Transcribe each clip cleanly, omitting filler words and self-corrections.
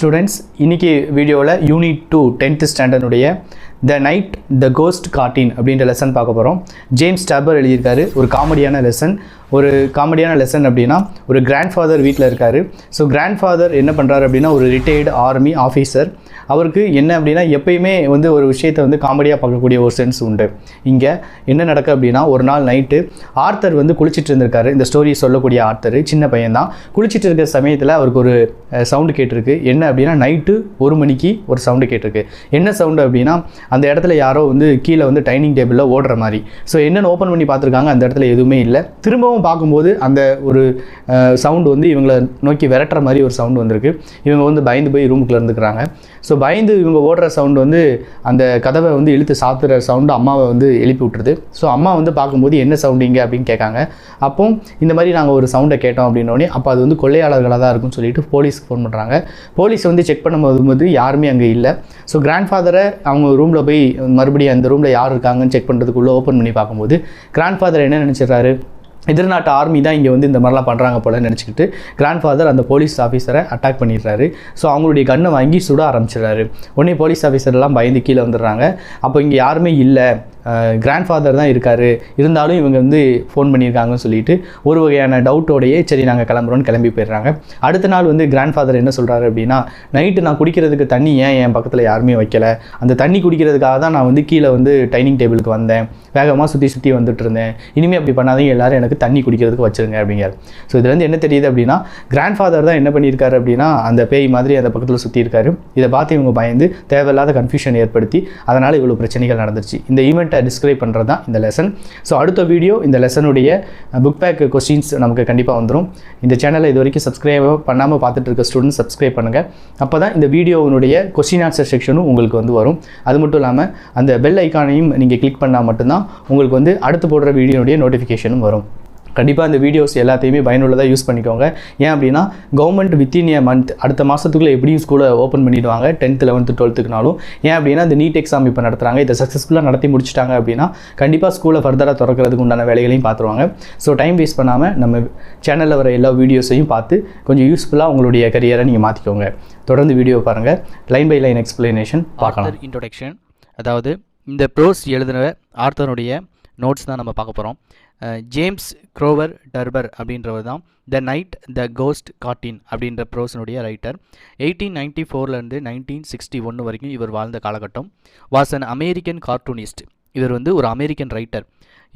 Students, இன்றைக்கி வீடியோவில் unit 2 10th ஸ்டாண்டர்டுடைய the night the ghost got in அப்படின்ற லெசன் பார்க்க போகிறோம். ஜேம்ஸ் டாபர் எழுதியிருக்காரு. ஒரு காமெடியான லெசன் அப்படின்னா, ஒரு கிராண்ட் ஃபாதர் வீட்டில் இருக்கார். ஸோ கிராண்ட் ஃபாதர் என்ன பண்ணுறாரு அப்படின்னா, ஒரு ரிட்டையர்டு ஆர்மி ஆஃபீஸர். அவருக்கு என்ன அப்படின்னா, எப்பயுமே ஒரு விஷயத்தை காமெடியாக பார்க்கக்கூடிய ஒரு சென்ஸ் உண்டு. இங்கே என்ன நடக்கு அப்படின்னா, ஒரு நாள் நைட்டு ஆர்த்தர் குளிச்சுட்டு இருந்திருக்காரு. இந்த ஸ்டோரி சொல்லக்கூடிய ஆர்த்தர் சின்ன பையன் தான். குளிச்சுட்டு இருக்கிற சமயத்தில் அவருக்கு ஒரு சவுண்டு கேட்டிருக்கு. என்ன அப்படின்னா, நைட்டு 1 மணிக்கு ஒரு சவுண்டு கேட்டிருக்கு. என்ன சவுண்டு அப்படின்னா, அந்த இடத்துல யாரோ கீழே டைனிங் டேபிளில் ஓடுற மாதிரி. ஸோ என்னென்னு ஓப்பன் பண்ணி பார்த்துருக்காங்க, அந்த இடத்துல எதுவுமே இல்லை. திரும்பவும் பார்க்கும்போது அந்த ஒரு சவுண்டு இவங்களை நோக்கி விரட்டுற மாதிரி ஒரு சவுண்டு வந்திருக்கு. இவங்க பயந்து போய் ரூமுக்குள்ளே இருந்துக்கிறாங்க. ஸோ பயந்து இவங்க ஓடுற சவுண்டு அந்த கதவை இழுத்து சாத்துற சவுண்டு அம்மாவை எழுப்பி விட்டுருது. ஸோ அம்மா பார்க்கும்போது என்ன சவுண்டிங்க அப்படின்னு கேட்காங்க. அப்போ இந்த மாதிரி நாங்கள் ஒரு சவுண்டை கேட்டோம் அப்படின்னோடனே, அப்போ அது கொள்ளையாளர்களாக தான் இருக்குன்னு சொல்லிட்டு போலீஸ்க்கு ஃபோன் பண்ணுறாங்க. போலீஸ் செக் பண்ணும்போது யாருமே அங்கே இல்லை. ஸோ கிராண்ட் ஃபாதரை அவங்க ரூமில் போய் மறுபடியும் அந்த ரூமில் யார் இருக்காங்கன்னு செக் பண்ணுறதுக்குள்ளே ஓப்பன் பண்ணி பார்க்கும்போது, கிராண்ட் ஃபாதர் என்ன நினச்சிடுறாரு, எதிர்நாட்டு ஆர்மி தான் இங்கே இந்த மாதிரிலாம் பண்ணுறாங்க போல நினச்சிக்கிட்டு கிராண்ட் ஃபாதர் அந்த போலீஸ் ஆஃபீஸரை அட்டாக் பண்ணிடுறாரு. ஸோ அவங்களுடைய கன்னை வாங்கி சுட ஆரம்பிச்சிடுறாரு. உடனே போலீஸ் ஆஃபீஸர்லாம் பயந்து கீழே வந்துடுறாங்க. அப்போ இங்கே யாருமே இல்லை, கிராண்ட் ஃபாதர் தான் இருக்கார், இருந்தாலும் இவங்க ஃபோன் பண்ணியிருக்காங்கன்னு சொல்லிட்டு ஒரு வகையான டவுட்டோடையே சரி நாங்கள் கிளம்புறோன்னு கிளம்பி போயிடுறாங்க. அடுத்த நாள் கிராண்ட் ஃபாதர் என்ன சொல்கிறாரு அப்படின்னா, நைட்டு நான் குடிக்கிறதுக்கு தண்ணி ஏன் என் பக்கத்தில் யாருமே வைக்கலை, அந்த தண்ணி குடிக்கிறதுக்காக தான் நான் கீழே டைனிங் டேபிளுக்கு வந்தேன், வேகமாக சுற்றி வந்துட்டு இருந்தேன், இனிமேல் அப்படி பண்ணாதீங்க, எல்லோரும் எனக்கு தண்ணி குடிக்கிறதுக்கு வச்சுருங்க அப்படிங்கிறார். ஸோ இதுலேருந்து என்ன தெரியுது அப்படின்னா, கிராண்ட் ஃபாதர் தான் என்ன பண்ணியிருக்காரு அப்படின்னா, அந்த பேய் மாதிரி அந்த பக்கத்தில் சுற்றி இருக்காரு. இதை பார்த்து இவங்க பயந்து தேவையில்லாத கன்ஃபியூஷன் ஏற்படுத்தி அதனால் இவ்வளோ பிரச்சனைகள் நடந்துருச்சு. இந்த ஈவெண்ட் டிஸ்கிரைப் பண்ணுறது தான் இந்த லெசன். ஸோ அடுத்த வீடியோ இந்த லெசனுடைய புக் பேக் கொஸ்டின்ஸ் நமக்கு கண்டிப்பாக வந்துடும். இந்த சேனலை இது வரைக்கும் சப்ஸ்கிரைப் பண்ணாமல் பார்த்துட்டு இருக்க ஸ்டூடெண்ட்ஸ் சப்ஸ்கிரைப் பண்ணுங்கள். அப்போ தான் இந்த வீடியோவினுடைய கொஸ்டின் ஆன்சர் செக்ஷனும் உங்களுக்கு வரும். அது மட்டும் இல்லாமல் அந்த பெல் ஐக்கானையும் நீங்கள் கிளிக் பண்ணால் மட்டும்தான் உங்களுக்கு அடுத்து போடுற வீடியோனுடைய நோட்டிஃபிகேஷனும் வரும். கண்டிப்பாக இந்த வீடியோஸ் எல்லாத்தையுமே பயனுள்ளதாக யூஸ் பண்ணிக்கோங்க. ஏன் அப்படின்னா, கவர்மெண்ட் வித்தின் ஏ மந்த் அடுத்த மாதத்துக்குள்ளே எப்படியும் ஸ்கூலை ஓப்பன் பண்ணிவிடுவாங்க, 10th 11th 12th. ஏன் அப்படின்னா, இந்த நீட் எக்ஸாம் இப்போ நடத்துகிறாங்க. இதை சக்ஸஸ்ஃபுல்லாக நடத்தி முடிச்சிட்டாங்க அப்படின்னா கண்டிப்பாக ஸ்கூலை ஃபர்தராக திறக்கிறதுக்கு உண்டான வேலைகளையும் பார்த்துருவாங்க. ஸோ டைம் வேஸ்ட் பண்ணாமல் நம்ம சேனலில் வர எல்லா வீடியோஸையும் பார்த்து கொஞ்சம் யூஸ்ஃபுல்லாக உங்களுடைய கரியரை நீங்கள் மாற்றிக்கோங்க. தொடர்ந்து வீடியோ பாருங்கள். லைன் பை லைன் எக்ஸ்பிளனேஷன் பார்க்கலாம். இன்ட்ரோடக்ஷன், அதாவது இந்த ப்ரோஸ் எழுதின ஆர்த்தருடைய நோட்ஸ் தான் நம்ம பார்க்க போகிறோம். ஜேம்ஸ் க்ரோவர் டர்பர் அப்படின்றவர் தான் த நைட் த கோஸ்ட் கார்ட்டீன் அப்படின்ற ப்ரோஸினுடைய ரைட்டர். 1894 1961 வரைக்கும் இவர் வாழ்ந்த காலகட்டம். Was an American cartoonist. இவர் ஒரு அமெரிக்கன் ரைட்டர்.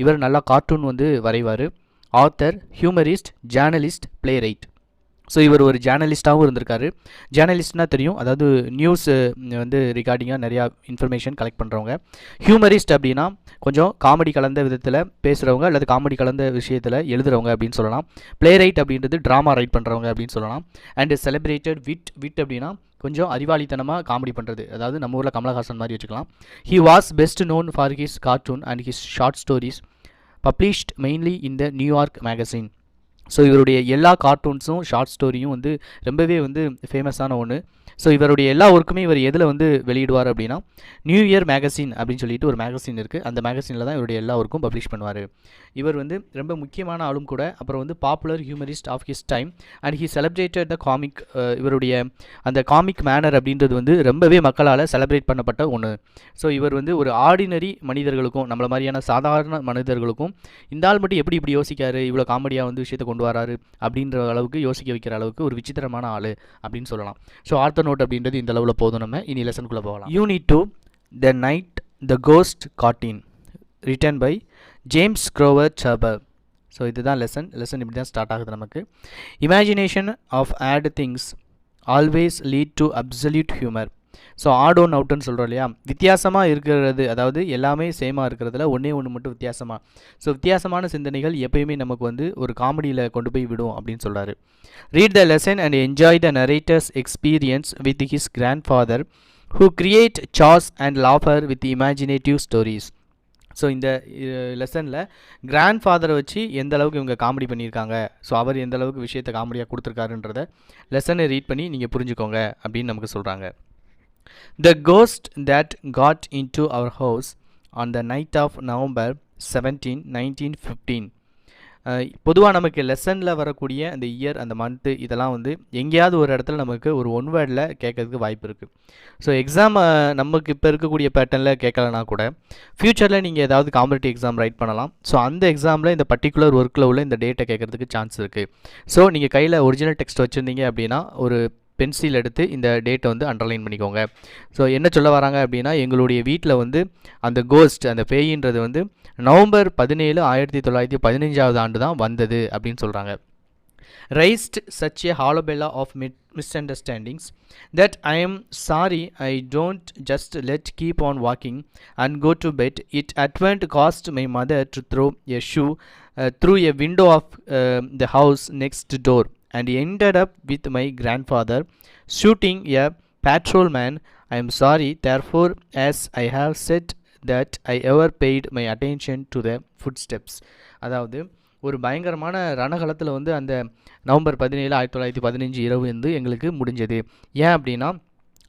இவர் நல்லா கார்ட்டூன் வரைவார். Author, humorist, journalist, playwright. So இவர் ஒரு ஜேர்னலிஸ்ட்டாகவும் இருந்திருக்காரு. ஜேர்னலிஸ்ட்னால் தெரியும், அதாவது நியூஸ் ரிகார்டிங்காக நிறையா இன்ஃபர்மேஷன் கலெக்ட் பண்ணுறவங்க. ஹியூமரிஸ்ட் அப்படின்னா கொஞ்சம் காமெடி கலந்த விதத்தில் பேசுகிறவங்க அல்லது காமெடி கலந்த விஷயத்தில் எழுதுகிறவங்க அப்படின்னு சொல்லலாம். பிளே ரைட் அப்படின்றது ட்ராமா ரைட் பண்ணுறவங்க அப்படின்னு சொல்லலாம். அண்டு செலிப்ரேட்டட் விட் அப்படின்னா கொஞ்சம் அறிவாளித்தனமாக காமெடி பண்ணுறது, அதாவது நம்ம ஊரில் கமலஹாசன் மாதிரி வச்சுக்கலாம். He was best known for his cartoon and his short stories published mainly in the New York magazine. So இவருடைய எல்லா கார்ட்டூன்ஸும் ஷார்ட் ஸ்டோரியும் ரொம்பவே ஃபேமஸான ஒன்று. ஸோ இவருடைய எல்லா ஒர்க்குமே இவர் எதில் வெளியிடுவார் அப்படின்னா, நியூ இயர் மேகசின் அப்படின்னு சொல்லிட்டு ஒரு மேகசின் இருக்குது. அந்த மேகசினில் தான் இவருடைய எல்லா ஒர்க்கும் பப்ளிஷ் பண்ணுவார். இவர் ரொம்ப முக்கியமான ஆளும் கூட. அப்புறம் popular humorist of his time and he celebrated the comic. இவருடைய அந்த காமிக் மேனர் அப்படின்றது ரொம்பவே மக்களால் செலிப்ரேட் பண்ணப்பட்ட ஒன்று. ஸோ இவர் ஒரு ஆர்டினரி மனிதர்களுக்கும் நம்மள மாதிரியான சாதாரண மனிதர்களுக்கும் இந்த ஆள் மட்டும் எப்படி இப்படி யோசிக்காரு, இவ்வளோ காமெடியாக விஷயத்தை கொண்டு வராரு அப்படின்ற அளவுக்கு யோசிக்க வைக்கிற அளவுக்கு ஒரு விசித்திரமான ஆள் அப்படின்னு சொல்லலாம். ஸோ ஆர்த்தர் நோட் அப்படின்றது இந்த அளவில் போதும். நம்ம இனி லெசனுக்குள்ளே போகலாம். Unit 2 the night the ghost got in written by James Grover Thurber. So இதுதான் லெசன் இப்படி தான் ஸ்டார்ட் ஆகுது நமக்கு. Imagination of odd things always lead to absolute humour. So odd one அவுட்டுன்னு சொல்கிறோம் இல்லையா, வித்தியாசமாக இருக்கிறது, அதாவது எல்லாமே சேமாக இருக்கிறதுல ஒன்றே ஒன்று மட்டும் வித்தியாசமாக. ஸோ வித்தியாசமான சிந்தனைகள் எப்பயுமே நமக்கு ஒரு காமெடியில் கொண்டு போய் விடும் அப்படின்னு சொல்கிறாரு. Read the lesson and enjoy the narrator's experience with his grandfather who create chaos and laughter with imaginative stories. So இந்த லெசனில் கிராண்ட் ஃபாதரை வச்சு எந்த அளவுக்கு இவங்க காமெடி பண்ணியிருக்காங்க, ஸோ அவர் எந்த அளவுக்கு விஷயத்தை காமெடியாக கொடுத்துருக்காருன்றத லெசனை ரீட் பண்ணி நீங்கள் புரிஞ்சுக்கோங்க அப்படின்னு நமக்கு சொல்கிறாங்க. The ghost that got into our house on the night of November 17, 1915. பொதுவாக நமக்கு லெசனில் வரக்கூடிய அந்த இயர் அந்த மந்த்து இதெல்லாம் வந்து எங்கேயாவது ஒரு இடத்துல நமக்கு ஒரு ஒன் வேர்டில் கேட்கறதுக்கு வாய்ப்பு இருக்குது. ஸோ எக்ஸாம் நமக்கு இப்போ இருக்கக்கூடிய பேட்டர்னில் கேட்கலனா கூட ஃப்யூச்சரில் நீங்கள் ஏதாவது காம்படிட்டிவ் எக்ஸாம் ரைட் பண்ணலாம். ஸோ அந்த எக்ஸாமில் இந்த பர்டிகுலர் ஒர்க்கில் உள்ள இந்த டேட்டை கேட்கறதுக்கு சான்ஸ் இருக்குது. ஸோ நீங்கள் கையில் ஒரிஜினல் டெக்ஸ்ட் வச்சுருந்தீங்க அப்படின்னா ஒரு பென்சில் எடுத்து இந்த டேட்டை வந்து அண்டர்லைன் பண்ணிக்கோங்க. ஸோ என்ன சொல்ல வராங்க அப்படின்னா, எங்களுடைய வீட்டில் வந்து அந்த கோஸ்ட் அந்த பேயின்றது வந்து நவம்பர் 17, 1915 ஆண்டு தான் வந்தது அப்படின்னு சொல்கிறாங்க. raised such a halabella of misunderstandings that I am sorry I don't just let keep on walking and go to bed. It at once caused my mother to throw a shoe through a window of the house next door and ended up with my grandfather shooting a patrolman. I am sorry, therefore, as I have said that I ever paid my attention to the footsteps. அதாவது ஒரு பயங்கரமான ரணகலத்தில் வந்து அந்த November 17, 1915 இரவு வந்து எங்களுக்கு முடிஞ்சது. ஏன் அப்படின்னா,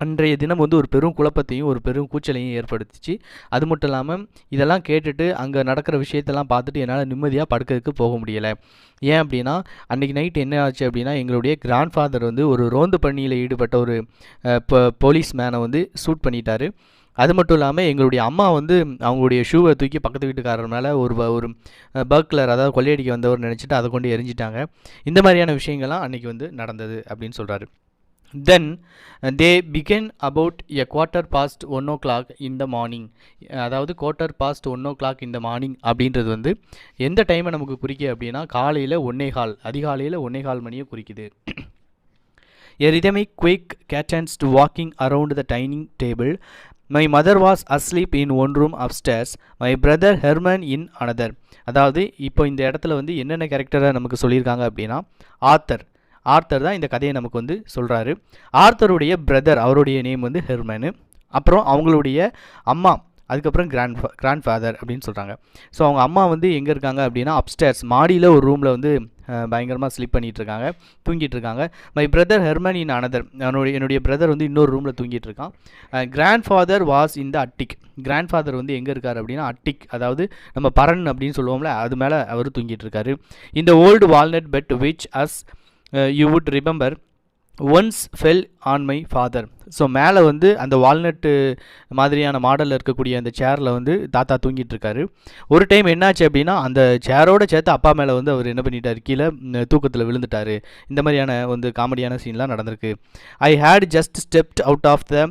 அன்றைய தினம் வந்து ஒரு பெரும் குழப்பத்தையும் ஒரு பெரும் கூச்சலையும் ஏற்படுத்திச்சு. அது மட்டும் இல்லாமல் இதெல்லாம் கேட்டுட்டு அங்கே நடக்கிற விஷயத்தெல்லாம் பார்த்துட்டு என்னால் நிம்மதியாக படுக்கிறதுக்கு போக முடியலை. ஏன் அப்படின்னா, அன்றைக்கி நைட் என்ன ஆச்சு அப்படின்னா, எங்களுடைய கிராண்ட்ஃபாதர் வந்து ஒரு ரோந்து பணியில் ஈடுபட்ட ஒரு போலீஸ் மேனை வந்து ஷூட் பண்ணிட்டாரு. அது மட்டும் இல்லாமல் எங்களுடைய அம்மா வந்து அவங்களுடைய ஷூவை தூக்கி பக்கத்து வீட்டுக்காரர் மேலே ஒரு பர்க்லர், அதாவது கொள்ளையடிக்க வந்தவர் நினச்சிட்டு அதை கொண்டு எரிஞ்சிட்டாங்க. இந்த மாதிரியான விஷயங்கள்லாம் அன்றைக்கி வந்து நடந்தது அப்படின்னு சொல்கிறாரு. Then they began about a 1:15 in the morning. அதாவது 1:15 in the morning அப்படின்றது வந்து எந்த டைமை நமக்கு குறிக்குது அப்படின்னா, காலையில் 1:15, அதிகாலையில் 1:15 மணியை குறிக்குது. A rhythmic quick cadence walking around the dining table. My mother was asleep in one room upstairs, my brother Herman in another. அதாவது இப்போ இந்த இடத்துல வந்து என்னென்ன கேரக்டரை நமக்கு சொல்லியிருக்காங்க அப்படின்னா, ஆர்த்தர் தான் இந்த கதையை நமக்கு வந்து சொல்கிறாரு. ஆர்த்தருடைய பிரதர், அவருடைய நேம் வந்து ஹெர்மனு. அப்புறம் அவங்களுடைய அம்மா, அதுக்கப்புறம் கிராண்ட்ஃபாதர் அப்படின்னு சொல்கிறாங்க. ஸோ அவங்க அம்மா வந்து எங்கே இருக்காங்க அப்படின்னா, அப்ஸ்டேர்ஸ் மாடியில் ஒரு ரூமில் வந்து பயங்கரமாக ஸ்லீப் பண்ணிகிட்ருக்காங்க, தூங்கிட்டு இருக்காங்க. My brother Herman in another, என்னுடைய பிரதர் வந்து இன்னொரு ரூமில் தூங்கிட்டு இருக்கான். கிராண்ட்ஃபாதர் வாஸ் இந்த அட்டிக். கிராண்ட்ஃபாதர் வந்து எங்கே இருக்கார் அப்படின்னா அட்டிக், அதாவது நம்ம பரன் அப்படின்னு சொல்லுவோம்ல, அது மேலே அவர் தூங்கிட்டு இருக்காரு. இந்த old walnut bed which as you would remember once fell on my father. So மேலே வந்து அந்த வால்நட்டு மாதிரியான மாடலில் இருக்கக்கூடிய அந்த சேரில் வந்து தாத்தா தூங்கிட்டு இருக்காரு. ஒரு டைம் என்னாச்சு அப்படின்னா, அந்த சேரோடு சேர்த்து அப்பா மேலே வந்து அவர் என்ன பண்ணிட்டார், கீழே தூக்கத்தில் விழுந்துட்டார். இந்த மாதிரியான வந்து காமெடியான சீன்லாம் நடந்திருக்கு. I had just stepped out of the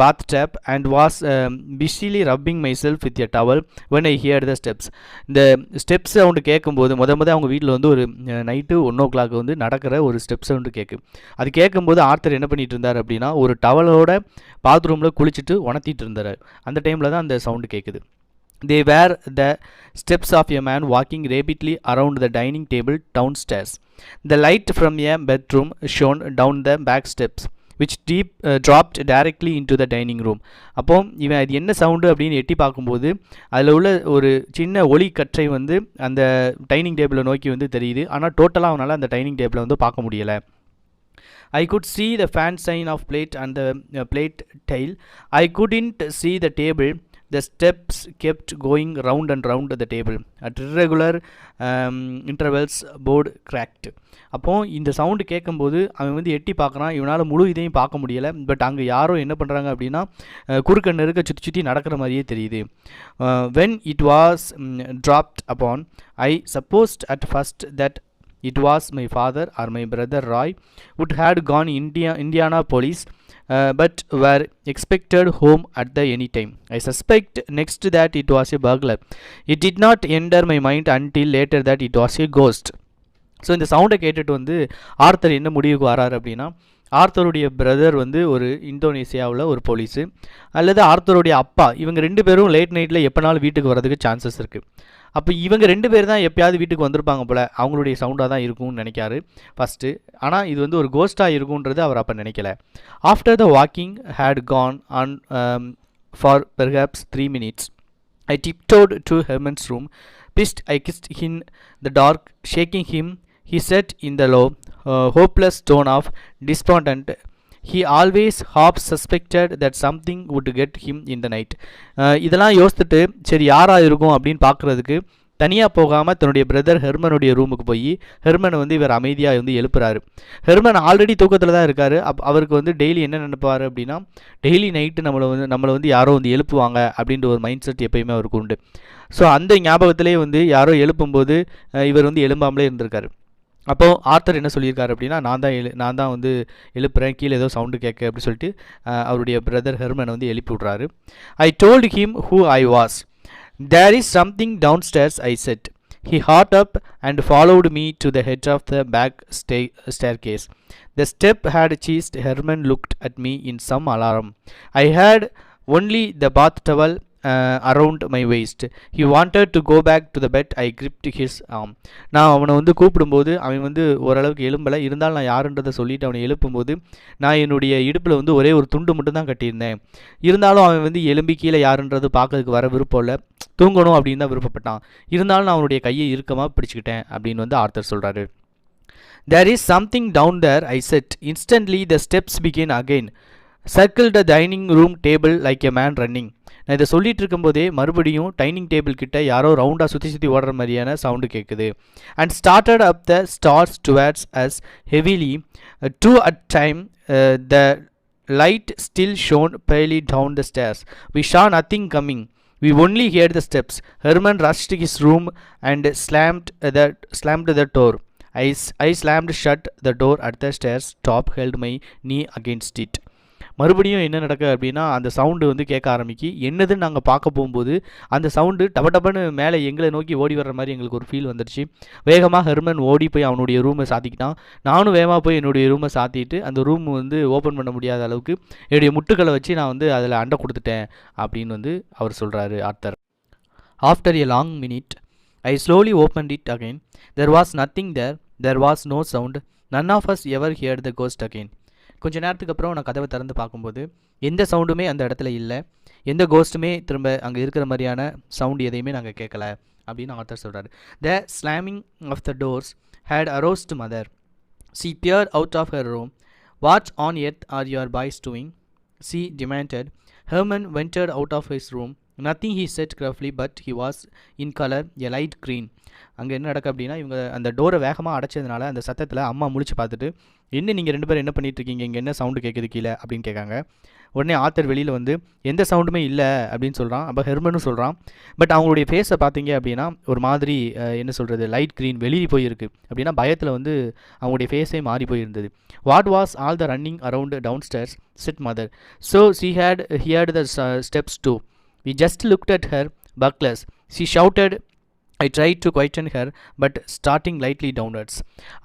bath tub and was busily rubbing myself with a towel when I heard the steps. இந்த ஸ்டெப்ஸ் சவுண்டு கேட்கும்போது முத அவங்க வீட்டில் வந்து ஒரு நைட்டு 1:00 வந்து நடக்கிற ஒரு ஸ்டெப் சவுண்டு அது கேட்கும்போது ஆர்த்தர் என்ன பண்ணிட்டு இருந்தார் அப்படின்னா, ஒரு டவலோட பாத்ரூமில் குளிச்சுட்டு உணர்த்திட்டு இருந்தார். அந்த டைமில் தான் அந்த சவுண்டு கேட்குது. They were the steps of a man walking rapidly around the dining table downstairs. The light from a bedroom shone down the back steps, which dropped directly into the dining room. அப்போ இவன் அது என்ன sound அப்படின்னு எட்டி பார்க்கும்போது அதில் உள்ள ஒரு சின்ன ஒளி கற்றை வந்து அந்த டைனிங் டேபிளை நோக்கி வந்து தெரியுது. ஆனால் டோட்டலாக அவனால் அந்த டைனிங் டேபிளை வந்து பார்க்க முடியலை. I could see the fan sign of plate and the plate tail. I couldn't see the table. The steps kept going round and round the table. At irregular intervals, board cracked. அப்போது இந்த sound கேட்கும்போது அவன் வந்து எட்டி பார்க்குறான். இவனால் முழு இதையும் பார்க்க முடியலை. பட் அங்கே யாரோ என்ன பண்ணுறாங்க அப்படின்னா, குறுக்க நெருக்க சுற்றி நடக்கிற மாதிரியே தெரியுது. When it was dropped upon, I supposed at first that it was my father or my brother Roy would had gone Indiana police, but were expected home at the any time. I suspect next that it was a burglar. It did not enter my mind until later that it was a ghost. So இந்த சவுண்டை கேட்டுட்டு வந்து author என்ன முடிவுக்கு வராரு அப்படின்னா, ஆர்த்தருடைய brother வந்து ஒரு இந்தோனேசியாவில் ஒரு போலீஸு, அல்லது ஆர்த்தருடைய அப்பா, இவங்க 2 பேரும் லேட் நைட்டில் எப்போனாலும் வீட்டுக்கு வரதுக்கு சான்சஸ் இருக்குது. அப்போ இவங்க 2 பேர் தான் எப்போயாவது வீட்டுக்கு வந்திருப்பாங்க போல், அவங்களுடைய சவுண்டாக தான் இருக்கும்னு நினைக்காரு ஃபஸ்ட்டு. ஆனால் இது வந்து ஒரு கோஸ்ட்டாக இருக்குன்றது அவர் அப்போ நினைக்கல. After the walking had gone on for perhaps 3 minutes. I tiptoed to Herman's room. I kissed him in the dark, shaking him. He said in the low, hopeless tone of despondent, he always half suspected that something would get him in the night. இதெல்லாம் யோசித்துட்டு சரி யாராக இருக்கும் அப்படின்னு பார்க்குறதுக்கு தனியாக போகாமல் தன்னுடைய brother ஹெர்மனுடைய ரூமுக்கு போய் ஹெர்மனை வந்து இவர் அமைதியாக வந்து எழுப்புறாரு. ஹெர்மன் ஆல்ரெடி தூக்கத்தில் தான் இருக்கார். அவருக்கு வந்து டெய்லி என்ன நினைப்பார் அப்படின்னா, டெய்லி நைட்டு நம்மளை வந்து யாரோ வந்து எழுப்புவாங்க அப்படின்ற ஒரு மைண்ட் செட் எப்பயுமே அவருக்கு உண்டு. ஸோ அந்த ஞாபகத்திலே வந்து யாரோ எழுப்பும்போது இவர் வந்து எழும்பாமலே இருந்திருக்காரு. அப்போது ஆர்த்தர் என்ன சொல்லியிருக்காரு அப்படின்னா, நான் தான் வந்து எழுப்புறேன், கீழே ஏதோ சவுண்டு கேட்க அப்படி சொல்லிட்டு அவருடைய பிரதர் ஹெர்மனை வந்து எழுப்பி விட்றாரு. I told him who I was. There is something downstairs, I said. He hopped up and followed me to the head of the back staircase. The step had ceased. Herman looked at me in some alarm. I had only the bath towel around my waist. He wanted to go back to the bed. I gripped his arm. நான் அவனை வந்து கூப்பிடும்போது அவன் வந்து ஓரளவுக்கு எழும்பலை. இருந்தாலும் நான் யாருன்றதை சொல்லிவிட்டு அவனை எழுப்பும்போது நான் என்னுடைய இடுப்பில் வந்து ஒரே ஒரு துண்டு மட்டும் தான் கட்டியிருந்தேன். இருந்தாலும் அவன் வந்து எலும்பி கீழே யாருன்றது பார்க்கறதுக்கு வர விருப்பம் இல்லை, தூங்கணும் அப்படின்னு தான் விருப்பப்பட்டான். இருந்தாலும் நான் அவனுடைய கையை இறுக்கமாக பிடிச்சிக்கிட்டேன் அப்படின்னு வந்து ஆர்த்தர் சொல்கிறாரு. There is something down there, I said. Instantly the steps began again. Circled the dining room table like a man running. நான் இதை சொல்லிட்டு இருக்கும்போதே மறுபடியும் டைனிங் டேபிள் கிட்ட யாரோ ரவுண்டாக சுற்றி ஓடுற மாதிரியான சவுண்டு கேட்குது. And started up the stairs towards us heavily two at time. The light still shone palely down the stairs. We saw nothing coming. We only heard the steps. Herman rushed to his room and slammed the door. I slammed shut the door at the stairs top, held my knee against it. மறுபடியும் என்ன நடக்குது அப்படின்னா, அந்த sound வந்து கேட்க ஆரம்பிக்கி. என்னதுன்னு நாங்கள் பார்க்க போகும்போது அந்த சவுண்டு டபன்னு மேலே எங்களை நோக்கி ஓடி வர்ற மாதிரி எங்களுக்கு ஒரு ஃபீல் வந்துடுச்சு. வேகமாக ஹெர்மன் ஓடி போய் அவனுடைய ரூமை சாத்திக்கிட்டான். நானும் வேகமாக போய் என்னுடைய ரூமை சாத்திட்டு அந்த ரூம் வந்து ஓப்பன் பண்ண முடியாத அளவுக்கு என்னுடைய முட்டுக்களை வச்சு நான் வந்து அதில் அண்டை கொடுத்துட்டேன் அப்படின்னு வந்து அவர் சொல்கிறாரு author. After a long minute, I slowly opened it again. There was nothing there. There was no sound. None of us ever heard the ghost again. கொஞ்ச நேரத்துக்கு அப்புறம் நான் கதவை திறந்து பார்க்கும்போது எந்த சவுண்டுமே அந்த இடத்துல இல்லை, எந்த கோஸ்ட்டுமே திரும்ப அங்கே இருக்கிற மாதிரியான சவுண்டு எதையுமே நாங்கள் கேட்கல அப்படின்னு ஆர்த்தர் சொல்கிறார். The slamming of the doors had aroused mother. She peered out of her room. What on earth are your boys doing? She demanded. Herman ventured out of his room. Nothing, he said gruffly, but he was in color, a light green. அங்கே என்ன நடக்கு அப்படின்னா, இவங்க அந்த டோரை வேகமாக அடைச்சதுனால அந்த சத்தத்தில் அம்மா முழிச்சு பார்த்துட்டு, என்ன நீங்கள் 2 பேரும் என்ன பண்ணிகிட்ருக்கீங்க, இங்கே என்ன சவுண்டு கேட்குது கீழே அப்படின்னு கேட்காங்க. உடனே ஆர்த்தர் வெளியில் வந்து எந்த சவுண்டுமே இல்லை அப்படின்னு சொல்கிறான். அப்போ ஹெர்மனும் சொல்கிறான். பட் அவங்களுடைய ஃபேஸை பார்த்தீங்க அப்படின்னா ஒரு மாதிரி என்ன சொல்கிறது, லைட் க்ரீன் வெளியே போயிருக்கு. அப்படின்னா பயத்தில் வந்து அவங்களுடைய ஃபேஸே மாறி போயிருந்தது. What was all the running around downstairs said mother. So she had heard the steps too. We just looked at her, buckless. She shouted. I tried to quieten her, but starting lightly downwards.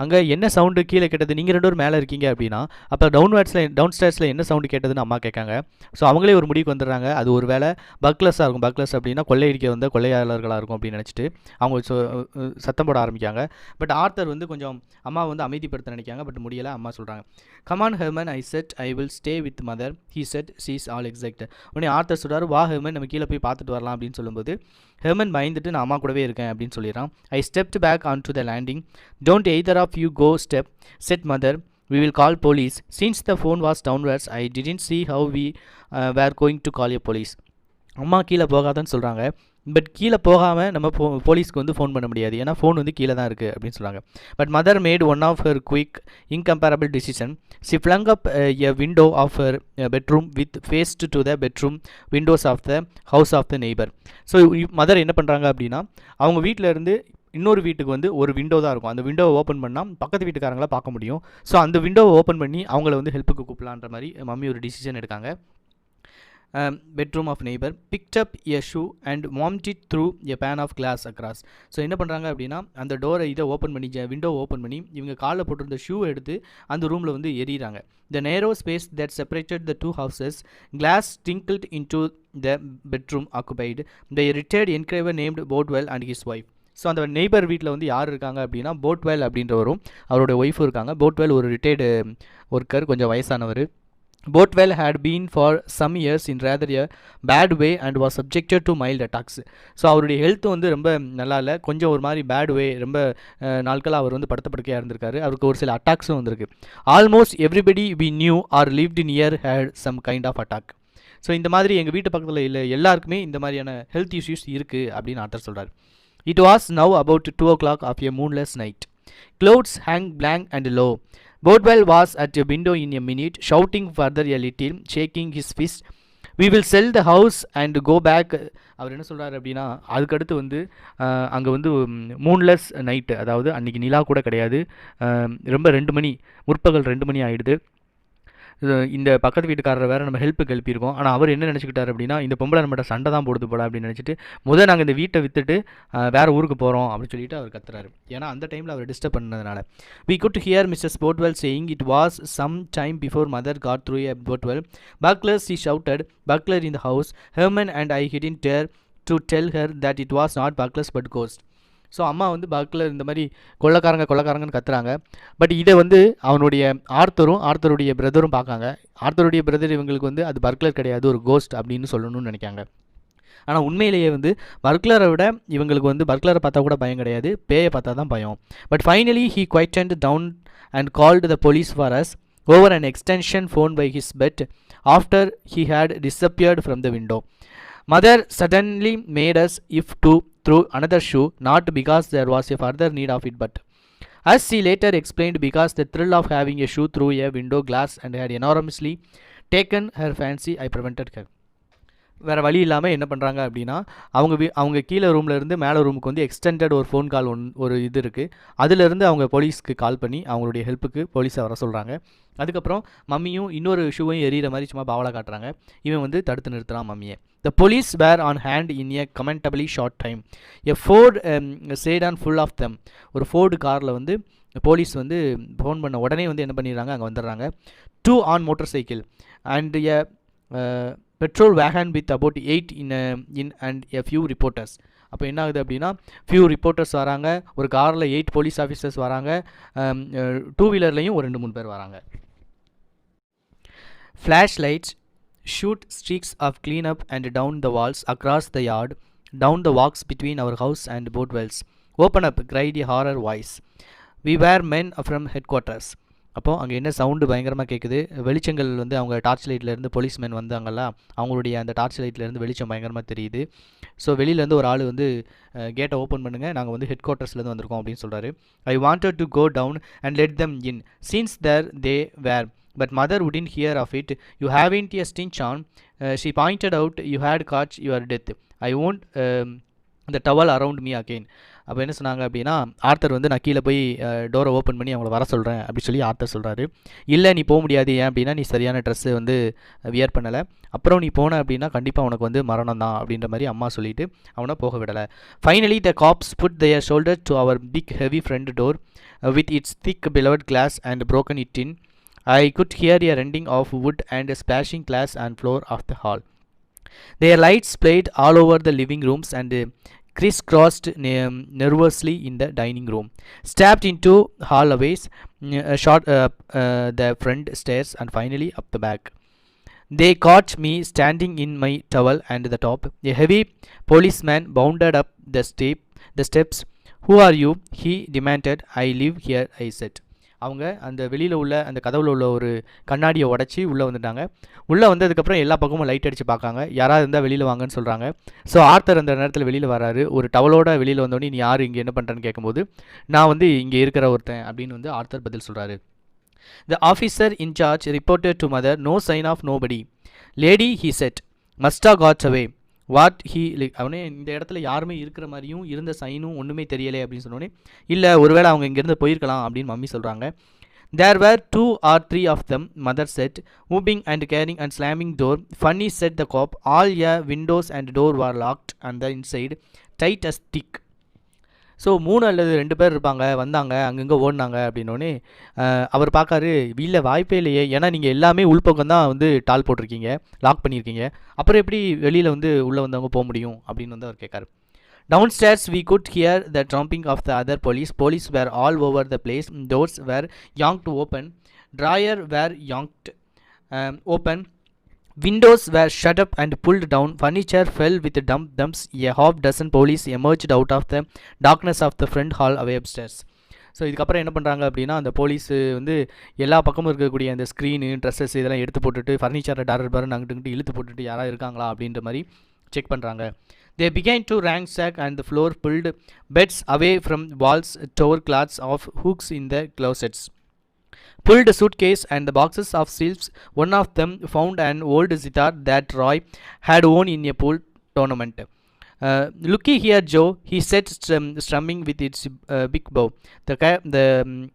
அங்கே என்ன sound கீழே கேட்டது, நீங்கள் 2 பேரும் மேலே இருக்கீங்க அப்படின்னா அப்போ டவுன் ஸ்டேர்ஸில் என்ன சவுண்டு கேட்டதுன்னு அம்மா கேட்காங்க. ஸோ அவங்களே ஒரு முடிவுக்கு வந்துடுறாங்க, அது ஒரு வேளை பக்லஸாக இருக்கும். பக்லஸ் அப்படின்னா கொள்ளையடிக்க வந்த கொள்ளையாளர்களாக இருக்கும் அப்படின்னு நினச்சிட்டு அவங்க சத்தம் போட ஆரம்பிக்காங்க. பட் ஆர்த்தர் வந்து கொஞ்சம் அம்மா வந்து அமைதிப்படுத்த நினைக்காங்க, பட் முடியலை. அம்மா சொல்கிறாங்க, come on Herman, I said I will stay with mother. He said she is all excited. உடனே ஆர்த்தர் சொல்கிறார், வா ஹெர்மன் நம்ம கீழே போய் பார்த்துட்டு வரலாம் அப்படின்னு சொல்லும்போது ஹெர்மன் பயந்துட்டு நான் அம்மா கூடவே இருக்கேன் அப்படின்னு சொல்லிடுறான். I stepped back onto the landing. Don't either of you go step, said mother. We will call police. Since the phone was downwards, I didn't see how we were going to call a police. அம்மா கீழே போகாதான்னு சொல்கிறாங்க. But கீழே போகாமல் நம்ம போலீஸ்க்கு வந்து phone பண்ண முடியாது, ஏன்னா ஃபோன் வந்து கீழே தான் இருக்குது அப்படின்னு சொல்கிறாங்க. But mother made one of her quick incomparable decision. She flung up a window of her bedroom with faced to the bedroom windows of the house of the neighbour. So mother என்ன பண்ணுறாங்க அப்படின்னா, அவங்க வீட்டில் இருந்து இன்னொரு வீட்டுக்கு வந்து ஒரு விண்டோ தான் இருக்கும். அந்த விண்டோவை ஓப்பன் பண்ணால் பக்கத்து வீட்டுக்காரங்கள பார்க்க முடியும். ஸோ அந்த விண்டோவை ஓப்பன் பண்ணி அவங்கள வந்து ஹெல்ப்புக்கு கூப்பிடலான்ற மாதிரி மம்மி ஒரு டிசிஷன் எடுக்காங்க. Bedroom of neighbour picked up a shoe and warmed it through a pane of glass across. So என்ன பண்ணுறாங்க அப்படின்னா, அந்த டோரை இதை ஓப்பன் பண்ணி விண்டோவை ஓப்பன் பண்ணி இவங்க காலில் போட்டிருந்த ஷூ எடுத்து அந்த ரூமில் வந்து எறிகிறாங்க. The narrow space that separated the two houses, glass tinkled into the bedroom occupied by a retired engraver named Bodwell and his wife. So அந்த நெய்பர் வீட்டில் வந்து யார் இருக்காங்க அப்படின்னா, போட்வெல் அப்படின்றவரும் அவரோட ஒய்ஃபும் இருக்காங்க. போட்வெல் ஒரு ரிட்டையர்டு ஒர்க்கர், கொஞ்சம் வயசானவர். Bothwell had been for some years in rather a bad way and was subjected to mild attacks. So அவருடைய ஹெல்த் வந்து ரொம்ப நல்லா இல்லை, கொஞ்சம் ஒரு மாதிரி பேட் வே, ரொம்ப நாட்களாக அவர் வந்து படுக்கையாக இருந்திருக்காரு. அவருக்கு ஒரு சில அட்டாக்ஸும் வந்திருக்கு. Almost everybody we knew or lived near had some kind of attack. So இந்த மாதிரி எங்கள் வீட்டு பக்கத்தில் இல்லை எல்லாருக்குமே இந்த மாதிரியான ஹெல்த் இஷ்யூஸ் இருக்குது அப்படின்னு ஆர்த்தர் சொல்கிறார். It was now about 2 o'clock of a moonless night. Clouds hung blank and low. Boardwell was at a window in a minute, shouting further a little, shaking his fist. We will sell the house and go back. அவர் என்ன சொல்கிறாரு அப்படின்னா, அதுக்கடுத்து வந்து அங்கே வந்து மூன்லெஸ் night, அதாவது அன்றைக்கி நிலா கூட கிடையாது, ரொம்ப 2 மணி, முற்பகல் 2 மணி ஆகிடுது. இந்த பக்கத்து வீட்டுக்காரரை வேறு நம்ம ஹெல்ப்புக்கு எழுப்பியிருக்கோம். ஆனால் அவர் என்ன நினச்சிக்கிட்டார் அப்படின்னா, இந்த பொம்பளை நம்மகிட்ட சண்டை தான் போடுது போல அப்படின்னு நினச்சிட்டு நாங்கள் இந்த வீட்டை விற்றுட்டு வேறு ஊருக்கு போகிறோம் அப்படின்னு சொல்லிட்டு அவர் கத்துறாரு. ஏன்னா அந்த டைமில் அவர் டிஸ்டர்ப் பண்ணதுனால. We could hear Mrs. Boardwell saying it was some time before mother got through a Boardwell. Bucklers, she shouted, buckler in the house. Herman and I didn't dare to tell her that it was not bucklers but ghost. So அம்மா வந்து buckler இந்த மாதிரி கொள்ளக்காரங்கன்னு கத்துறாங்க. But இதை வந்து அவனுடைய ஆர்த்தருடைய பிரதரும் பார்க்காங்க. ஆர்த்தருடைய brother இவங்களுக்கு வந்து அது பர்க்லர் கிடையாது, ஒரு கோஸ்ட் அப்படின்னு சொல்லணும்னு நினைக்காங்க. ஆனால் உண்மையிலேயே வந்து பர்க்லரை விட இவங்களுக்கு வந்து பர்க்லரை பார்த்தா கூட பயம் கிடையாது, பேயை பார்த்தா தான் பயம். But finally he quietened down and called the police for us over an extension phone by his bed after he had disappeared from the window. Mother suddenly made us if to throw another shoe, not because there was a further need of it, but as she later explained, because the thrill of having a shoe through a window glass and had enormously taken her fancy, I prevented her. வேறு வழி இல்லாமல் என்ன பண்ணுறாங்க அப்படின்னா, அவங்க கீழே ரூமில் இருந்து மேலே ரூமுக்கு வந்து எக்ஸ்டெண்டட் ஒரு ஃபோன் கால் ஒரு இது இருக்குது. அதிலிருந்து அவங்க போலீஸ்க்கு கால் பண்ணி அவங்களுடைய ஹெல்ப்புக்கு போலீஸை வர சொல்கிறாங்க. அதுக்கப்புறம் மம்மியும் இன்னொரு ஷூவையும் எரியிற மாதிரி சும்மா பாவலா காட்டுறாங்க. இவன் வந்து தடுத்து நிறுத்துறான் மம்மியை. The police were on hand in a commendably short time. A Ford sedan full of them. ஒரு ஃபோர்டு காரில் வந்து போலீஸ் வந்து ஃபோன் பண்ண உடனே வந்து என்ன பண்ணிடுறாங்க, அங்கே வந்துடுறாங்க. 2 on motorcycle and a petrol wagon with about 8 in and a few reporters. அப்போ என்ன ஆகுது அப்படின்னா, ஃபியூ ரிப்போர்ட்டர்ஸ் வராங்க, ஒரு காரில் 8 போலீஸ் ஆஃபீஸர்ஸ் வராங்க, 2 வீலர்லையும் ஒரு 2-3 பேர் வராங்க. Flash lights shoot streaks of cleanup and down the walls across the yard, down the walks between our house and Boardwell's. Open up, cried a horror voice. We were men from headquarters. அப்போது அங்கே என்ன sound பயங்கரமாக கேட்குது. வெளிச்சங்கள் வந்து அவங்க torch லைட்லேருந்து policeman வந்தாங்கல்ல, அவங்களுடைய அந்த torch லைட்லேருந்து வெளிச்சம் பயங்கரமாக தெரியுது. ஸோ வெளியிலேருந்து ஒரு ஆள் வந்து கேட்டை ஓப்பன் பண்ணுங்கள், நாங்கள் வந்து ஹெட் குவார்ட்டர்ஸ்லேருந்து வந்திருக்கோம் அப்படின்னு சொல்கிறாரு. I wanted to go down and let them in since there they were, but mother wouldn't hear of it. You haven't a stitch on. She pointed out, you had caught your death. I won't the towel around me again. அப்போ என்ன சொன்னாங்க அப்படின்னா, author வந்து நான் கீழே போய் டோரை open பண்ணி அவங்கள வர சொல்கிறேன் அப்படி சொல்லி ஆர்த்தர் சொல்கிறாரு. இல்லை நீ போக முடியாது, ஏன் அப்படின்னா நீ சரியான ட்ரெஸ்ஸு வந்து வியர் பண்ணலை, அப்புறம் நீ போன அப்படின்னா கண்டிப்பாக உனக்கு வந்து மரணம் தான் அப்படின்ற மாதிரி அம்மா சொல்லிவிட்டு அவனை போக விடலை. Finally the cops put their shoulder to our big heavy front door with its thick beloved glass and broken it in. I could hear a rending of wood and a splashing glass and floor of the hall. Their lights played all over the living rooms and crisscrossed nervously in the dining room, stabbed into hallways, shot up the front stairs, and finally up the back. They caught me standing in my towel and the top. A heavy policeman bounded up the steps. Who are you? He demanded. I live here, I said. அவங்க அந்த வெளியில் உள்ள அந்த கதவுல உள்ள ஒரு கண்ணாடியை உடச்சி உள்ளே வந்துட்டாங்க. உள்ளே வந்ததுக்கப்புறம் எல்லா பக்கமும் லைட் அடித்து பார்க்காங்க, யாராவது இருந்தால் வெளியில் வாங்கன்னு சொல்கிறாங்க. ஸோ ஆர்த்தர் அந்த நேரத்தில் வெளியில் வராரு. ஒரு டவலோட வெளியில் வந்தோடனே நீ யார் இங்கே என்ன பண்ணுறேன்னு கேட்கும்போது, நான் வந்து இங்கே இருக்கிற ஒருத்தன் அப்படின்னு வந்து ஆர்த்தர் பதில் சொல்கிறாரு. The officer in charge reported to mother, no sign of nobody. Lady, he said, must have got away. What he அவனே இந்த இடத்துல யாருமே இருக்கிற மாதிரியும் இருந்த சைனும் ஒன்றுமே தெரியலை அப்படின்னு சொன்னோடனே, இல்லை ஒருவேளை அவங்க இங்கேருந்து போயிருக்கலாம் அப்படின்னு மம்மி சொல்கிறாங்க. There were 2 or 3 of them, mother said, moving and carrying and slamming door. Funny, said the cop, all your windows and door were locked and the inside tight as stick. So 3 அல்லது 2 பேர் இருப்பாங்க, வந்தாங்க, அங்கங்கே ஓடினாங்க அப்படின்னோடனே அவர் பார்க்காரு, இல்லை வாய்ப்பே இல்லையே, ஏன்னா நீங்கள் எல்லாமே உள்பக்கம் தான் வந்து டால் போட்டிருக்கீங்க, லாக் பண்ணியிருக்கீங்க, அப்புறம் எப்படி வெளியில் வந்து உள்ளே வந்தவங்க போக முடியும் அப்படின்னு வந்து அவர் கேட்காரு. Downstairs we could hear the tramping of the other police. Police were all over the place. Doors were yanked open. Drawer were yanked open. Windows were shut up and pulled down. Furniture fell with dumps. A half dozen police emerged out of the darkness of the front hall away upstairs. So இதுக்கப்புறம் என்ன பண்ணுறாங்க அப்படின்னா, அந்த police வந்து எல்லா பக்கமும் இருக்கக்கூடிய அந்த ஸ்க்ரீனு ட்ரெஸ்ஸஸ் இதெல்லாம் எடுத்து போட்டுட்டு ஃபர்னிச்சரை டாரர் பாருன்னு அங்கிட்டு இழுத்து போட்டுட்டு யாராவது இருக்காங்களா அப்படின்ற மாதிரி செக் பண்ணுறாங்க. They began to ransack and the floor, pulled beds away from walls, tore cloths off hooks in the closets, pulled a suitcase and the boxes of shelves. One of them found an old sitar that Roy had won in a pool tournament. Looky here, Joe, he said, strumming with its big bow. The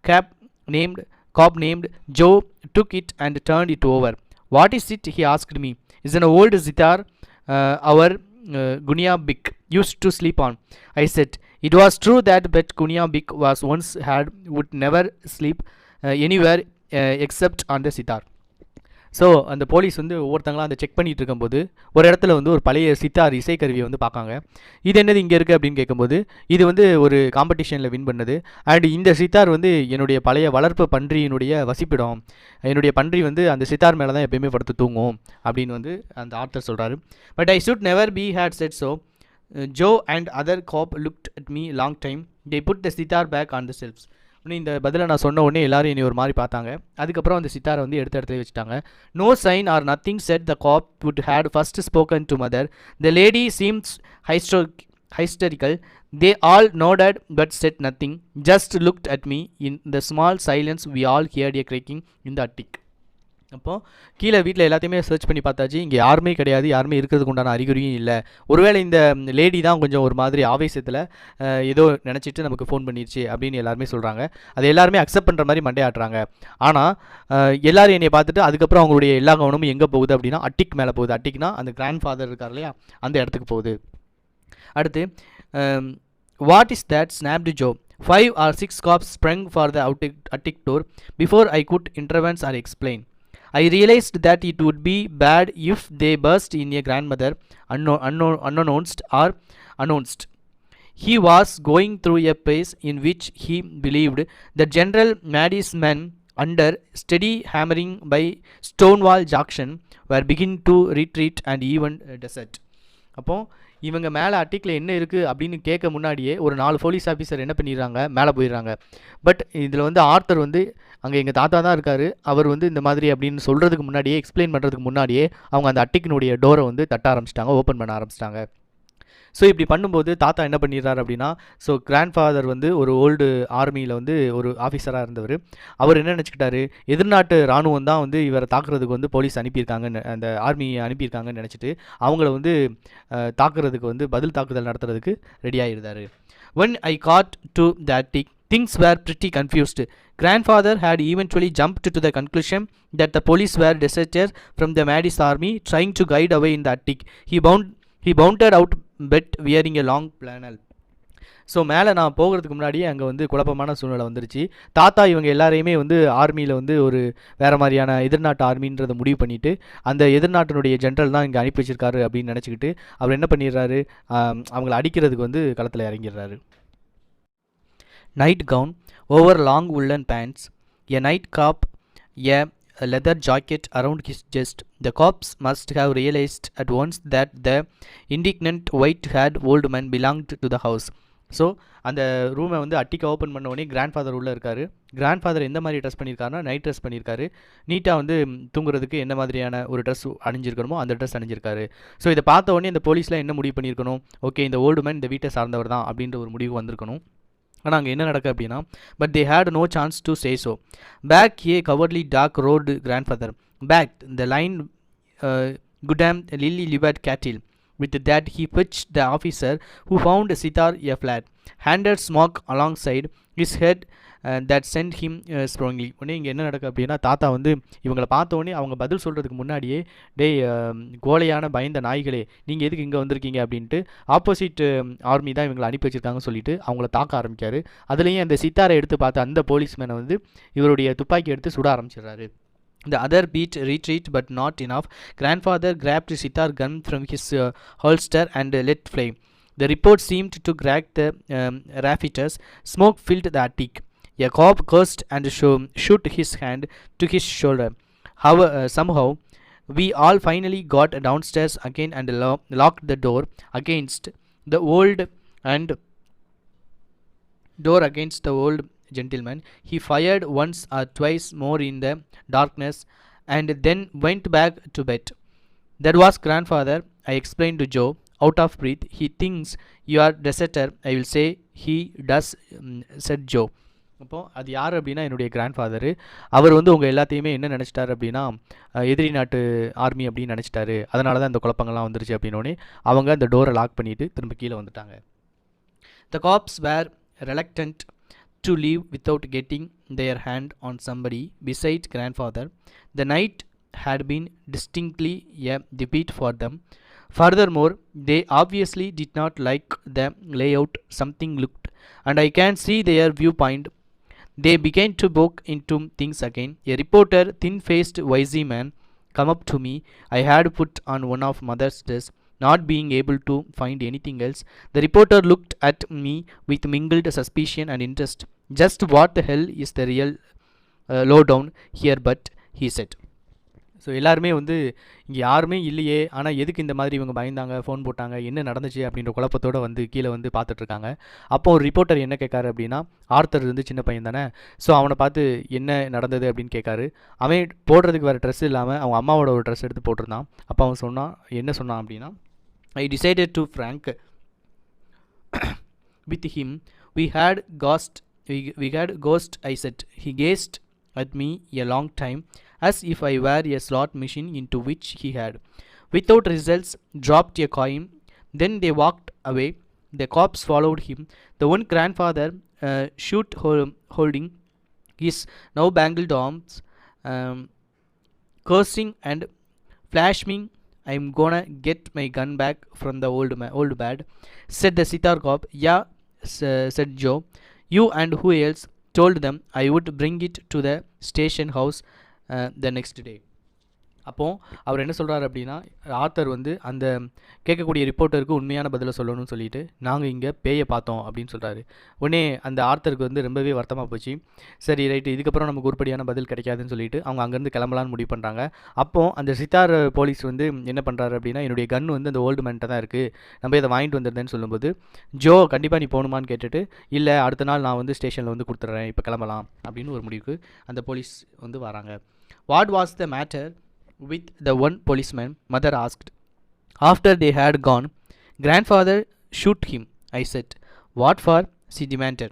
cop named Joe took it and turned it over. What is it? He asked me. It's an old sitar our Gunia Bick used to sleep on. I said. It was true that, but Gunia Bick was once would never sleep anywhere except on the sitar. So அந்த police வந்து ஒவ்வொருத்தங்களாம் அந்த check பண்ணிகிட்டு இருக்கும்போது ஒரு இடத்துல வந்து ஒரு பழைய சித்தார் இசைக்கருவியை வந்து பார்க்காங்க. இது என்னது இங்கே இருக்குது அப்படின்னு கேட்கும்போது, இது வந்து ஒரு காம்படிஷனில் வின் பண்ணது. அண்ட் இந்த சித்தார் வந்து என்னுடைய பழைய வளர்ப்பு பன்றியினுடைய வசிப்பிடம். என்னுடைய பன்றி வந்து அந்த சித்தார் மேலே தான் எப்பயுமே படுத்து தூங்கும் அப்படின்னு வந்து அந்த ஆர்த்தர் சொல்கிறாரு. But I should never be had said so. Joe and other cop looked at me long time. They put the sitar back on the shelves. இந்த பதிலை நான் சொன்ன உடனே எல்லாரும் என்னை ஒரு மாதிரி பார்த்தாங்க. அதுக்கப்புறம் அந்த சித்தாரை வந்து எடுத்த இடத்துல வச்சுட்டாங்க. No sign or nothing said the cop would had first spoken to mother. The lady seems hysterical. They all nodded but said nothing, just looked at me. In the small silence we all heard a creaking in the attic. அப்போது கீழே வீட்டில் எல்லாத்தையுமே search பண்ணி பார்த்தாச்சு, இங்கே யாருமே கிடையாது, யாருமே இருக்கிறதுக்கு உண்டான அறிகுறியும் இல்லை. ஒருவேளை இந்த லேடி தான் கொஞ்சம் ஒரு மாதிரி ஆவேசத்தில் ஏதோ நினச்சிட்டு நமக்கு ஃபோன் பண்ணிடுச்சு அப்படின்னு எல்லாருமே சொல்கிறாங்க. அது எல்லாருமே அக்செப்ட் பண்ணுற மாதிரி மண்டையாட்டுறாங்க. ஆனால் எல்லோரும் என்னை பார்த்துட்டு அதுக்கப்புறம் அவங்களுடைய எல்லா கவனமும் எங்கே போகுது அப்படின்னா அட்டிக் மேலே போகுது. அட்டிக்னா அந்த கிராண்ட் ஃபாதர் இருக்கார் இல்லையா, அந்த இடத்துக்கு போகுது. அடுத்து what is that snapped Joe. 5 or 6 cops sprang for the attic door before I could intervene or explain. I realized that it would be bad if they burst in a grandmother unannounced or announced. He was going through a phase in which he believed that General Maddy's men, under steady hammering by Stonewall Jackson, were beginning to retreat and even desert. அப்போது இவங்க மேலே அட்டிக்கில் என்ன இருக்குது அப்படின்னு கேட்க முன்னாடியே ஒரு 4 police officer என்ன பண்ணிடுறாங்க, மேலே போயிடுறாங்க. பட் இதில் வந்து ஆர்த்தர் வந்து அங்கே எங்கள் தாத்தா தான் இருக்கார், அவர் வந்து இந்த மாதிரி அப்படின்னு சொல்கிறதுக்கு முன்னாடியே, எக்ஸ்பிளைன் பண்ணுறதுக்கு முன்னாடியே அவங்க அந்த அட்டிக்கினுடைய டோரை வந்து தட்ட ஆரம்பிச்சிட்டாங்க, ஓப்பன் பண்ண ஆரம்பிச்சிட்டாங்க. ஸோ இப்படி பண்ணும்போது தாத்தா என்ன பண்ணிடுறாரு அப்படின்னா, ஸோ கிராண்ட் ஃபாதர் வந்து ஒரு ஓல்டு ஆர்மியில் வந்து ஒரு ஆஃபீஸராக இருந்தவர். அவர் என்ன நினச்சிக்கிட்டாரு, எதிர்நாட்டு இராணுவம் தான் வந்து இவரை தாக்குறதுக்கு வந்து போலீஸ் அனுப்பியிருக்காங்கன்னு, அந்த ஆர்மியை அனுப்பியிருக்காங்கன்னு நினச்சிட்டு அவங்கள வந்து தாக்குறதுக்கு வந்து பதில் தாக்குதல் நடத்துறதுக்கு ready ஆகிருந்தார். When I got to the attic, things were pretty confused. Grandfather had eventually jumped to the conclusion that the police were deserters from the Maddy's army trying to guide away in the attic. He bounded out bed wearing a long flannel. So மேலே நான் போகிறதுக்கு முன்னாடியே அங்கே வந்து குழப்பமான சூழ்நிலை வந்துருச்சு. தாத்தா இவங்க எல்லாரையுமே வந்து ஆர்மியில் வந்து ஒரு வேறு மாதிரியான எதிர்நாட்டு ஆர்மின்றதை முடிவு பண்ணிவிட்டு அந்த எதிர்நாட்டினுடைய ஜென்ரல் தான் இங்கே அனுப்பி வச்சிருக்காரு அப்படின்னு நினச்சிக்கிட்டு அவர் என்ன பண்ணிடுறாரு, அவங்கள அடிக்கிறதுக்கு வந்து களத்தில் இறங்கிடுறாரு. Night gown over long woolen pants, a night cap, a leather jacket around his chest. The cops must have realized at once that the indignant white-haired old man belonged to the house. So அந்த ரூமை வந்து அட்டிக்க open பண்ண உடனே grand father உள்ளே இருக்கார். Grand father எந்த மாதிரி dress பண்ணியிருக்காருன்னா நைட் ட்ரெஸ் பண்ணியிருக்காரு. நீட்டாக வந்து தூங்குறதுக்கு என்ன மாதிரியான ஒரு ட்ரெஸ் அணிஞ்சிருக்கணுமோ அந்த ட்ரெஸ் அணிஞ்சிருக்காரு. ஸோ இதை பார்த்த உடனே இந்த போலீஸில் என்ன முடிவு பண்ணியிருக்கணும், ஓகே இந்த ஓல்டு மேன் இந்த வீட்டை சார்ந்தவர் தான் அப்படின்ற ஒரு முடிவு வந்திருக்கணும். ஆனால் அங்கே என்ன நடக்குது அப்படின்னா, but they had no chance to say so. Back ye cowardly டார்க் roared grandfather back the line goddam lily livered cattle. With that he fetched the officer who found Sitar a flat, handed smoke alongside his head that sent him sprawling. உடனே இங்கே என்ன நடக்குது அப்படின்னா, தாத்தா வந்து இவங்களை பார்த்த உடனே அவங்க பதில் சொல்கிறதுக்கு முன்னாடியே கோலையான பயந்த நாய்களே நீங்கள் எதுக்கு இங்கே வந்திருக்கீங்க அப்படின்ட்டு ஆப்போசிட் ஆர்மி தான் இவங்களை அனுப்பி வச்சிருக்காங்கன்னு சொல்லிட்டு அவங்கள தாக்க ஆரம்பிக்காரு. அதுலேயும் அந்த சித்தாரை எடுத்து பார்த்த அந்த போலீஸ்மேனை வந்து இவருடைய துப்பாக்கி எடுத்து சுட ஆரம்பிச்சிடுறாரு. The other beat retreat, but not enough. Grandfather grabbed his sitar gun from his holster and let fly. The report seemed to crack the rafters. Smoke filled the attic. A cop cursed and shook his hand to his shoulder. Somehow, we all finally got downstairs again and locked the door against the old gentleman. He fired once or twice more in the darkness and then went back to bed. That was grandfather, I explained to Joe. out of breath. He thinks you are deserter. I will say he does, said Joe. அப்போது அது யார் அப்படின்னா என்னுடைய grand father. அவர் வந்து உங்கள் எல்லாத்தையுமே என்ன நினச்சிட்டாரு அப்படின்னா எதிரி நாட்டு ஆர்மி அப்படின்னு நினச்சிட்டாரு. அதனால தான் இந்த குழப்பங்கள்லாம் வந்துருச்சு அப்படின்னோடனே அவங்க அந்த டோரை லாக் பண்ணிவிட்டு திரும்ப கீழே வந்துட்டாங்க. The cops were reluctant to leave without getting their hand on somebody besides grandfather. The night had been distinctly a defeat for them. Furthermore, they obviously did not like the layout something looked, and I can see their viewpoint. They began to poke into things again. A reporter, thin-faced, wise man, come up to me. I had put on one of mother's dress, not being able to find anything else. The reporter looked at me with mingled suspicion and interest. Just what the hell is the real lowdown here? But he said. So எல்லாருமே வந்து இங்கே யாருமே இல்லையே, ஆனால் எதுக்கு இந்த மாதிரி இவங்க பயந்தாங்க, ஃபோன் போட்டாங்க, என்ன நடந்துச்சு அப்படின்ற குழப்பத்தோடு வந்து கீழே வந்து பார்த்துட்ருக்காங்க. அப்போ ஒரு ரிப்போர்ட்டர் என்ன கேட்காரு அப்படின்னா, ஆர்த்தர் வந்து சின்ன பையன் தானே, ஸோ அவனை பார்த்து என்ன நடந்தது அப்படின்னு கேட்காரு. அவன் போடுறதுக்கு வேறு ட்ரெஸ் இல்லாமல் அவங்க அம்மாவோட ஒரு ட்ரெஸ் எடுத்து போட்டிருந்தான். அப்போ அவன் சொன்னான், என்ன சொன்னான் அப்படின்னா, I decided to frank with him. We had ghost, I said. He gazed at me a long time, as if I were a slot machine into which he had, without results, dropped a coin. Then they walked away. The cops followed him. The one grandfather holding his now bangled arms, cursing and flashing. I'm gonna get my gun back from the old bad, said the sitar cop. Yeah, said Joe. You and who else? Told them I would bring it to the station house the next day. அப்போது அவர் என்ன சொல்கிறார் அப்படின்னா, author வந்து அந்த கேட்கக்கூடிய ரிப்போர்ட்டருக்கு உண்மையான பதிலை சொல்லணும்னு சொல்லிட்டு நாங்கள் இங்கே பேயை பார்த்தோம் அப்படின்னு சொல்கிறாரு. உடனே அந்த ஆர்த்தருக்கு வந்து ரொம்பவே வருத்தமாக போச்சு. சரி ரைட்டு, இதுக்கப்புறம் நமக்கு உருப்படியான பதில் கிடைக்காதுன்னு சொல்லிட்டு அவங்க அங்கேருந்து கிளம்பலான்னு முடிவு பண்ணுறாங்க. அப்போது அந்த சித்தார் போலீஸ் வந்து என்ன பண்ணுறாரு அப்படின்னா, என்னுடைய கன் வந்து அந்த ஓல்டு மேன்ட்ட தான் இருக்குது, நம்ம இதை வாங்கிட்டு வந்துருந்தேன்னு சொல்லும்போது, ஜோ கண்டிப்பாக நீ போகணுமான்னு கேட்டுட்டு, இல்லை அடுத்த நாள் நான் வந்து ஸ்டேஷனில் வந்து கொடுத்துட்றேன், இப்போ கிளம்பலாம் அப்படின்னு ஒரு முடிவுக்கு அந்த போலீஸ் வந்து வராங்க. What was the matter with the one policeman? Mother asked. After they had gone, grandfather shoot him, I said. What for? She demanded.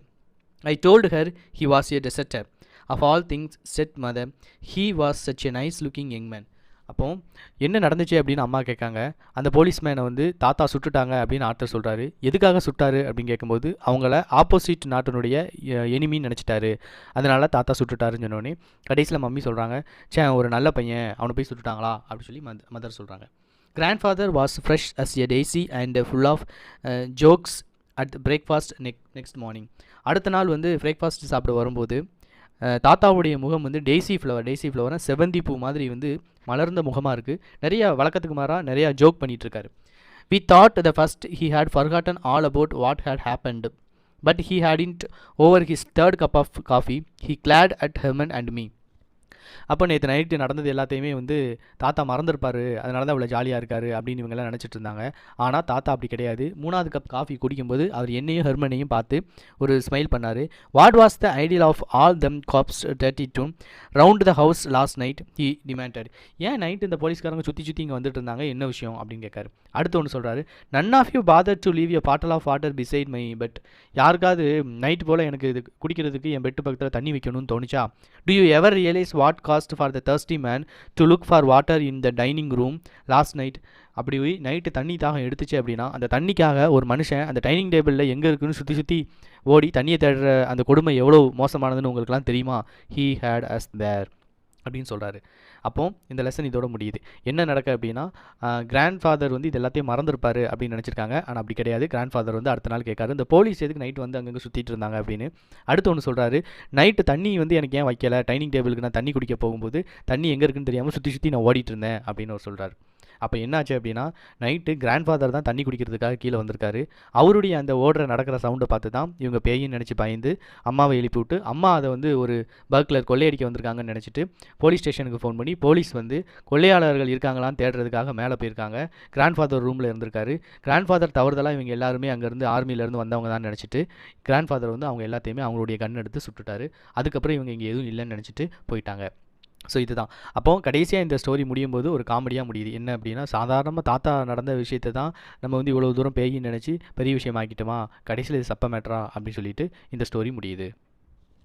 I told her he was a deserter. Of all things, said mother, he was such a nice looking young man. அப்போ என்ன நடந்துச்சு அப்படின்னு அம்மா கேட்காங்க. அந்த போலீஸ்மேனை வந்து தாத்தா சுட்டுட்டாங்க அப்படின்னு ஆர்த்தர் சொல்கிறாரு. எதுக்காக சுட்டாரு அப்படின்னு கேட்கும்போது, அவங்கள ஆப்போசிட் நாட்டினுடைய எனிமின்னு நினச்சிட்டாரு, அதனால் தாத்தா சுட்டுட்டாருன்னு சொன்னோடனே கடைசியில் மம்மி சொல்கிறாங்க, சே ஒரு நல்ல பையன், அவனை போய் சுட்டுட்டாங்களா அப்படின்னு சொல்லி மதர் சொல்கிறாங்க. Grandfather was fresh as a daisy and full of jokes at breakfast next morning. அடுத்த நாள் வந்து பிரேக்ஃபாஸ்ட் சாப்பிட வரும்போது தாத்தாவுடைய முகம் வந்து டெய்ஸி ஃப்ளவர்னா செவந்தி பூ மாதிரி வந்து மலர்ந்த முகமாக இருக்குது. நிறைய வழக்கத்துக்கு மாறாக நிறையா joke பண்ணிகிட்ருக்காரு. We thought the first he had forgotten all about what had happened, but he hadn't. Over his third cup of coffee, he glared at Herman and me. அப்போ நேற்று நைட்டு நடந்தது எல்லாத்தையுமே வந்து தாத்தா மறந்துருப்பார், அதனால தான் அவ்வளோ ஜாலியாக இருக்கார் அப்படின்னு இவங்கெல்லாம் நினச்சிட்டு இருந்தாங்க. ஆனால் தாத்தா அப்படி கிடையாது. 3வது கப் காஃபி குடிக்கும்போது அவர் என்னையும் ஹெர்மனையும் பார்த்து ஒரு ஸ்மைல் பண்ணார். What was the ideal of all them cops 32 round the house last night, he demanded. ஏன் நைட்டு இந்த போலீஸ்காரங்க சுற்றி இங்கே வந்துட்டு இருந்தாங்க, என்ன விஷயம் அப்படின்னு கேட்காரு. அடுத்து ஒன்று சொல்கிறாரு, none of you bother to leave a bottle of water beside my bed. யாருக்காவது நைட் போல் எனக்கு இது குடிக்கிறதுக்கு என் பெட்டு பக்கத்தில் தண்ணி வைக்கணும்னு தோணுச்சா? Do you ever realise what cost for the thirsty man to look for water in the dining room last night? அப்படி நைட்டு தண்ணி தாகம் எடுத்துச்சு அப்படின்னா அந்த தண்ணிக்காக ஒரு மனுஷன் அந்த டைனிங் டேபிளில் எங்கே இருக்குன்னு சுற்றி ஓடி தண்ணியை தேடுற அந்த கொடுமை எவ்வளோ மோசமானதுன்னு உங்களுக்குலாம் தெரியுமா? He had us there அப்படின்னு சொல்கிறாரு. அப்போ இந்த லெசன் இதோட முடியுது. என்ன நடக்க அப்படின்னா, கிராண்ட் ஃபாதர் வந்து இது எல்லாத்தையும் மறந்துருப்பார் அப்படின்னு நினச்சிருக்காங்க. ஆனால் அப்படி கிடையாது. கிராண்ட் ஃபாதர் வந்து அடுத்த நாள் கேட்காரு, இந்த போலீஸ் எதுக்கு நைட்டு வந்து அங்கங்கே சுற்றிட்டு இருந்தாங்க அப்படின்னு. அடுத்து ஒன்று சொல்கிறாரு, நைட்டு தண்ணி வந்து எனக்கு ஏன் வைக்கலை, டைனிங் டேபிளுக்கு நான் தண்ணி குடிக்க போகும்போது தண்ணி எங்கே இருக்குன்னு தெரியாமல் சுற்றி நான் ஓடிட்டு இருந்தேன் அப்படின்னு அவர் சொல்கிறார். அப்போ என்னாச்சு அப்படின்னா, நைட்டு கிராண்ட் ஃபாதர் தான் தண்ணி குடிக்கிறதுக்காக கீழே வந்திருக்காரு. அவருடைய அந்த ஓடுற நடக்கிற சவுண்டை பார்த்து தான் இவங்க பேயின்னு நினச்சி பயந்து அம்மாவை எழுப்பி விட்டு, அம்மா அதை வந்து ஒரு பர்க்லர் கொள்ளையடிக்க வந்திருக்காங்கன்னு நினச்சிட்டு போலீஸ் ஸ்டேஷனுக்கு ஃபோன் பண்ணி போலீஸ் வந்து கொள்ளையாளர்கள் இருக்காங்களான்னு தேடுறதுக்காக மேலே போயிருக்காங்க. கிராண்ட் ஃபாதர் ரூமில் இருந்திருக்காரு. கிராண்ட் ஃபாதர் தவறுதலாக இவங்க எல்லாருமே அங்கேருந்து ஆர்மியிலேருந்து வந்தவங்க தான் நினச்சிட்டு கிராண்ட் ஃபாதர் வந்து அவங்க எல்லாத்தையுமே அவங்களுடைய கன் எடுத்து சுட்டுட்டாரு. அதுக்கப்புறம் இவங்க இங்கே எதுவும் இல்லைன்னு நினச்சிட்டு போயிட்டாங்க. ஸோ இதுதான். அப்போ கடைசியாக இந்த ஸ்டோரி முடியும் போது ஒரு காமெடியாக முடியுது. என்ன அப்படின்னா, சாதாரணமாக தாத்தா நடந்த விஷயத்தை தான் நம்ம வந்து இவ்வளோ தூரம் பேயின்னு நினச்சி பெரிய விஷயம் ஆக்கிட்டோமா, கடைசியில் இது சப்ப மேட்டரா அப்படின்னு சொல்லிட்டு இந்த ஸ்டோரி முடியுது.